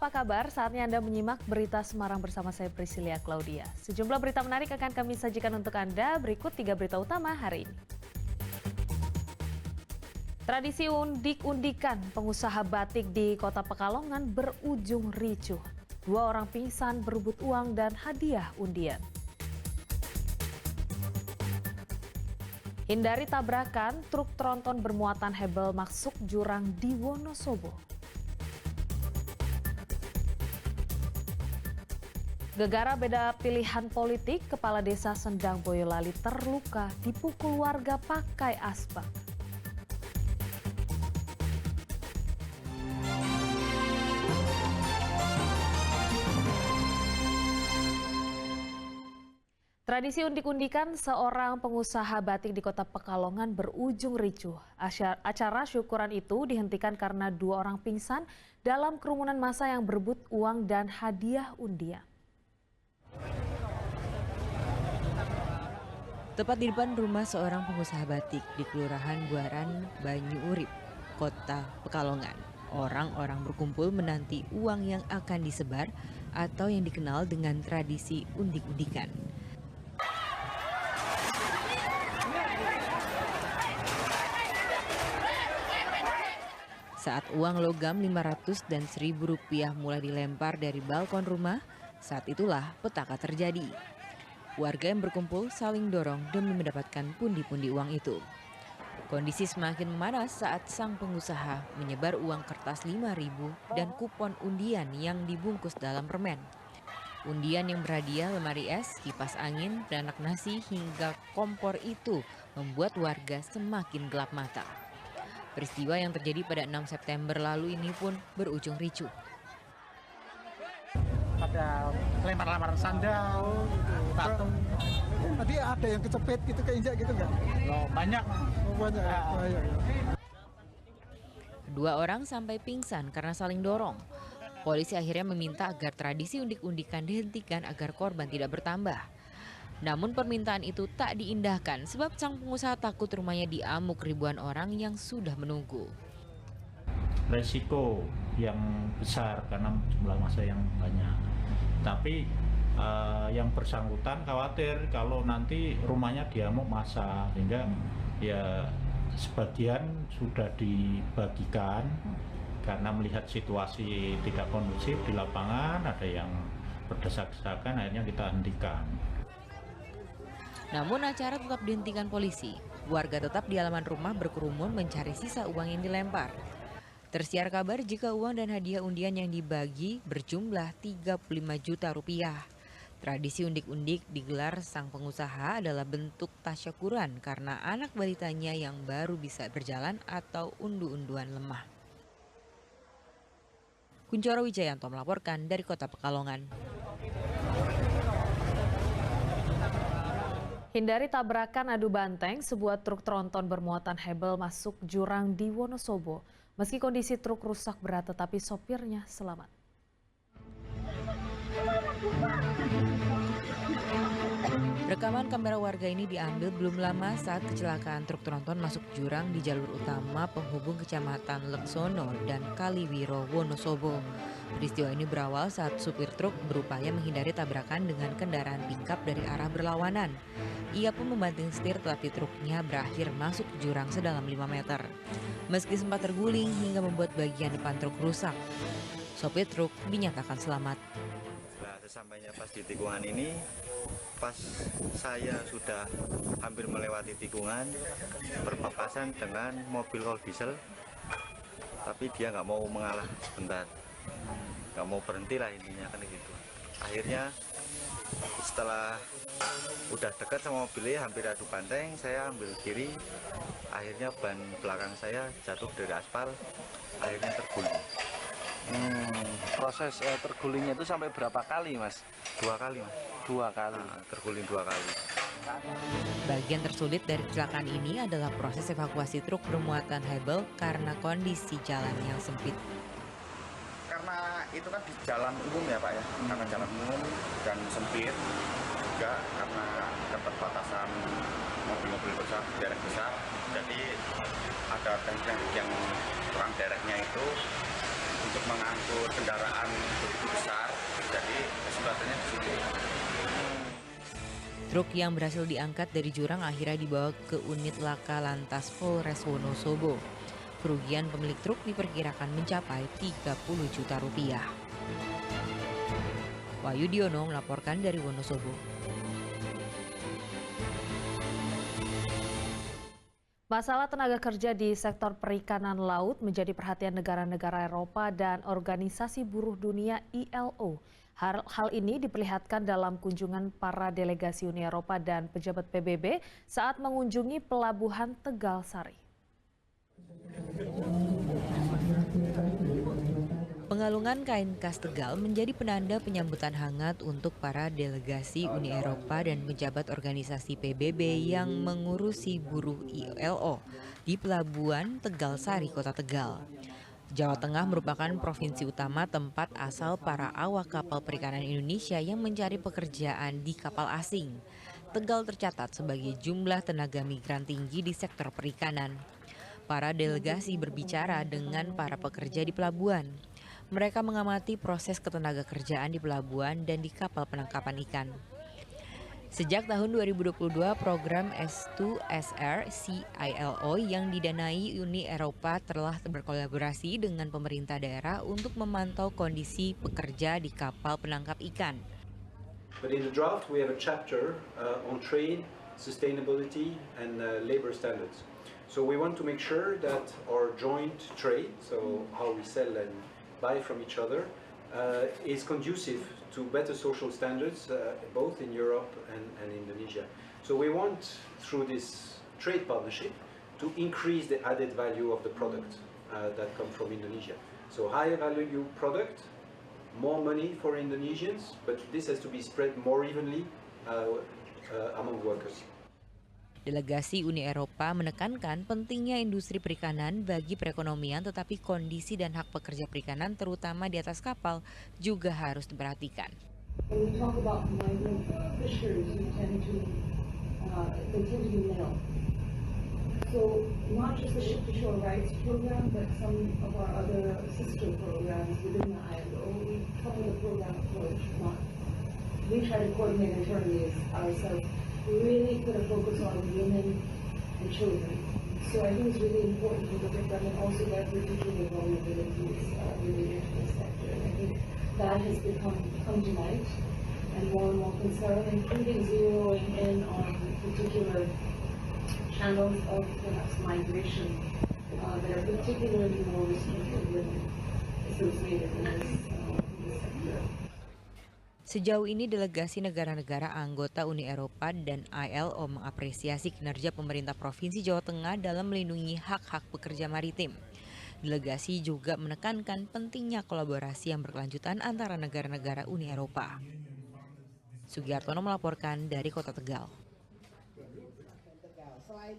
apa kabar? Saatnya Anda menyimak berita Semarang bersama saya Priscilia Claudia. Sejumlah berita menarik akan kami sajikan untuk Anda. Berikut 3 berita utama hari ini. Tradisi undik-undikan pengusaha batik di Kota Pekalongan berujung ricuh. 2 orang pingsan berebut uang dan hadiah undian. Hindari tabrakan, truk tronton bermuatan hebel masuk jurang di Wonosobo. Gegara beda pilihan politik, Kepala Desa Sendang Boyolali terluka dipukul warga pakai asbak. Tradisi undik-undikan seorang pengusaha batik di Kota Pekalongan berujung ricuh. Acara syukuran itu dihentikan karena 2 orang pingsan dalam kerumunan massa yang berebut uang dan hadiah undian. Tepat di depan rumah seorang pengusaha batik di Kelurahan Buaran, Banyu Urip, Kota Pekalongan. Orang-orang berkumpul menanti uang yang akan disebar atau yang dikenal dengan tradisi undik-undikan. Saat uang logam 500 dan 1.000 rupiah mulai dilempar dari balkon rumah, saat itulah petaka terjadi. Warga yang berkumpul saling dorong demi mendapatkan pundi-pundi uang itu. Kondisi semakin memanas saat sang pengusaha menyebar uang kertas 5.000 dan kupon undian yang dibungkus dalam permen. Undian yang berhadiah lemari es, kipas angin, beranak nasi hingga kompor itu membuat warga semakin gelap mata. Peristiwa yang terjadi pada 6 September lalu ini pun berujung ricuh. Ada lempar-lempar sandal, patung. Tadi ada yang kecepit gitu, keinjak gitu nggak? Loh, banyak. Banyak. Ya. 2 orang sampai pingsan karena saling dorong. Polisi akhirnya meminta agar tradisi undik-undikan dihentikan agar korban tidak bertambah. Namun permintaan itu tak diindahkan sebab sang pengusaha takut rumahnya diamuk ribuan orang yang sudah menunggu. Resiko yang besar karena jumlah massa yang banyak. Tapi yang bersangkutan khawatir kalau nanti rumahnya diamuk massa, sehingga ya sebagian sudah dibagikan karena melihat situasi tidak kondusif di lapangan, ada yang berdesak-desakan, akhirnya kita hentikan. Namun acara tetap dihentikan polisi. Warga tetap di halaman rumah berkerumun mencari sisa uang yang dilempar. Tersiar kabar jika uang dan hadiah undian yang dibagi berjumlah 35 juta rupiah. Tradisi undik-undik digelar sang pengusaha adalah bentuk tasyakuran karena anak balitanya yang baru bisa berjalan atau undu-unduan lemah. Kuncoro Wijayanto melaporkan dari Kota Pekalongan. Hindari tabrakan adu banteng, sebuah truk tronton bermuatan hebel masuk jurang di Wonosobo. Meski kondisi truk rusak berat tetapi sopirnya selamat. Rekaman kamera warga ini diambil belum lama saat kecelakaan truk tronton masuk jurang di jalur utama penghubung Kecamatan Leksono dan Kaliwiro, Wonosobo. Peristiwa ini berawal saat supir truk berupaya menghindari tabrakan dengan kendaraan pick-up dari arah berlawanan. Ia pun membanting setir tetapi truknya berakhir masuk jurang sedalam 5 meter. Meski sempat terguling hingga membuat bagian depan truk rusak, sopir truk dinyatakan selamat. Nah, sesampainya pas di tikungan ini, pas saya sudah hampir melewati tikungan, berpapasan dengan mobil kol diesel, tapi dia nggak mau mengalah sebentar, nggak mau berhenti lah intinya kan gitu. Akhirnya setelah udah dekat sama mobilnya hampir adu banteng, saya ambil kiri, akhirnya ban belakang saya jatuh dari aspal, akhirnya terguling. Proses tergulingnya itu sampai berapa kali, Mas? 2 kali, Mas. 2 kali. Terguling 2 kali. Bagian tersulit dari kecelakaan ini adalah proses evakuasi truk bermuatan hebel karena kondisi jalan yang sempit. Karena itu kan di jalan umum ya Pak ya, karena jalan umum dan sempit juga karena keterbatasan mobil-mobil besar, derek besar, jadi ada yang kurang dereknya itu untuk mengangkut kendaraan begitu besar, jadi kesulitannya di situ. Truk yang berhasil diangkat dari jurang akhirnya dibawa ke unit laka lantas Polres Wonosobo. Kerugian pemilik truk diperkirakan mencapai 30 juta rupiah. Wahyu Diono melaporkan dari Wonosobo. Masalah tenaga kerja di sektor perikanan laut menjadi perhatian negara-negara Eropa dan Organisasi Buruh Dunia ILO. Hal ini diperlihatkan dalam kunjungan para delegasi Uni Eropa dan pejabat PBB saat mengunjungi pelabuhan Tegal Sari. Pengalungan kain khas Tegal menjadi penanda penyambutan hangat untuk para delegasi Uni Eropa dan pejabat organisasi PBB yang mengurusi buruh ILO di Pelabuhan Tegal Sari, Kota Tegal. Jawa Tengah merupakan provinsi utama tempat asal para awak kapal perikanan Indonesia yang mencari pekerjaan di kapal asing. Tegal tercatat sebagai jumlah tenaga migran tinggi di sektor perikanan. Para delegasi berbicara dengan para pekerja di pelabuhan. Mereka mengamati proses ketenaga kerjaan di pelabuhan dan di kapal penangkapan ikan. Sejak tahun 2022, program S2SR CILO yang didanai Uni Eropa telah berkolaborasi dengan pemerintah daerah untuk memantau kondisi pekerja di kapal penangkap ikan. But in the draft we have a chapter on trade, sustainability and labor standards. So we want to make sure that our joint trade, so how we sell and buy from each other, is conducive to better social standards both in Europe and Indonesia. So we want, through this trade partnership, to increase the added value of the product that come from Indonesia. So higher value product, more money for Indonesians, but this has to be spread more evenly among workers. Delegasi Uni Eropa menekankan pentingnya industri perikanan bagi perekonomian, tetapi kondisi dan hak pekerja perikanan terutama di atas kapal juga harus diperhatikan. When we talk about migrant fishers, we tend to be male. So not just the ship-to-shore rights program, but some of our other sister programs within the ILO, we follow the program approach. We try to coordinate internally ourselves. We really put a focus on women and children. So I think it's really important to look at them and also their particular vulnerabilities related to the sector. And I think that has come to light and more concern, including zeroing in on particular channels of perhaps migration that are particularly more restricted women associated in this sector. Sejauh ini delegasi negara-negara anggota Uni Eropa dan ILO mengapresiasi kinerja pemerintah Provinsi Jawa Tengah dalam melindungi hak-hak pekerja maritim. Delegasi juga menekankan pentingnya kolaborasi yang berkelanjutan antara negara-negara Uni Eropa. Sugiartono melaporkan dari Kota Tegal.